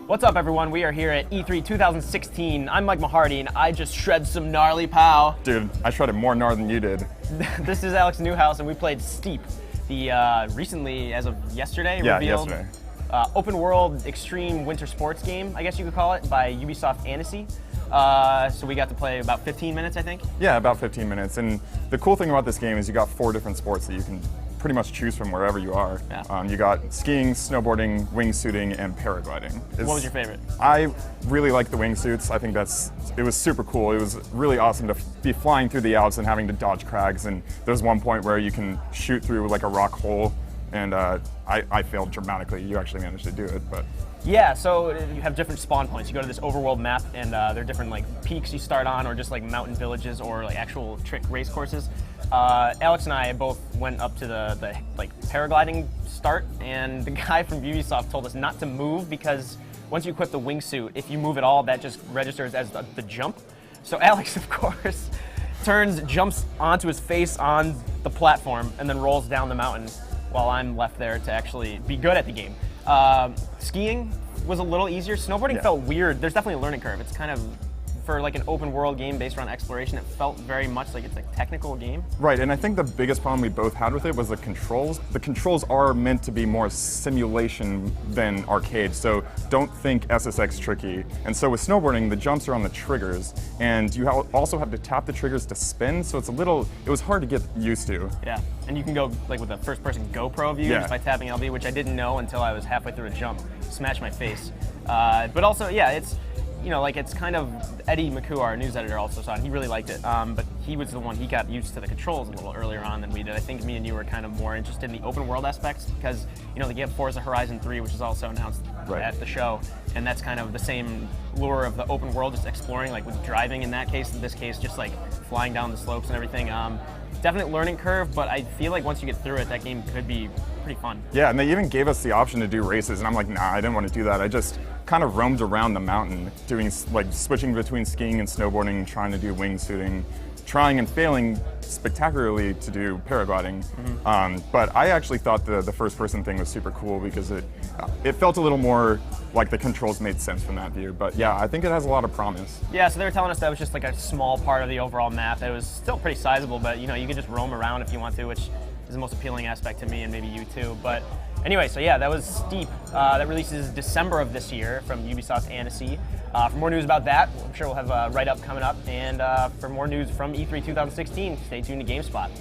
What's up, everyone? We are here at E3 2016. I'm Mike Mahardy, and I just shred some gnarly pow. Dude, I shredded more gnar than you did. This is Alex Newhouse, and we played Steep, the recently, as of yesterday, revealed yesterday. Open world extreme winter sports game, I guess you could call it, by Ubisoft Annecy. So we got to play about 15 minutes, I think. Yeah, about 15 minutes. And the cool thing about this game is you got 4 different sports that you can pretty much choose from wherever you are. Yeah. You got skiing, snowboarding, wingsuiting, and paragliding. What was your favorite? I really like the wingsuits. I think it was super cool. It was really awesome to be flying through the Alps and having to dodge crags. And there's one point where you can shoot through like a rock hole, and I failed dramatically. You actually managed to do it, but. Yeah, so you have different spawn points. You go to this overworld map, and there are different like peaks you start on, or just like mountain villages, or like actual trick race courses. Alex and I both went up to the like paragliding start, and the guy from Ubisoft told us not to move because once you equip the wingsuit, if you move at all, that just registers as the jump. So Alex, of course, jumps onto his face on the platform, and then rolls down the mountain, while I'm left there to actually be good at the game. Skiing was a little easier. Snowboarding felt weird. There's definitely a learning curve. It's kind of, for like an open world game based around exploration, it felt very much like it's a technical game. Right, and I think the biggest problem we both had with it was the controls. The controls are meant to be more simulation than arcade, so don't think SSX tricky. And so with snowboarding, the jumps are on the triggers, and you also have to tap the triggers to spin, so it was hard to get used to. Yeah, and you can go like with a first-person GoPro view just by tapping LB, which I didn't know until I was halfway through a jump, smashed my face. But also, yeah, it's, you know, like it's kind of, Eddie McCoo, our news editor, also saw it. He really liked it, but he was the one, he got used to the controls a little earlier on than we did. I think me and you were kind of more interested in the open world aspects because, you know, they have Forza Horizon 3, which is also announced at the show, and that's kind of the same lure of the open world, just exploring, like with driving in that case, in this case, just like flying down the slopes and everything. Definite learning curve, but I feel like once you get through it, that game could be pretty fun. Yeah, and they even gave us the option to do races, and I'm like, nah, I didn't want to do that. I just kind of roamed around the mountain, doing like switching between skiing and snowboarding, trying to do wingsuiting, trying and failing spectacularly to do paragliding. But I actually thought the first-person thing was super cool because it felt a little more like the controls made sense from that view. But yeah, I think it has a lot of promise. Yeah, so they were telling us that was just like a small part of the overall map. It was still pretty sizable, but you know, you could just roam around if you want to, which is the most appealing aspect to me and maybe you too. But anyway, so yeah, that was Steep. That releases December of this year from Ubisoft Annecy. For more news about that, I'm sure we'll have a write-up coming up. And for more news from E3 2016, stay tuned to GameSpot.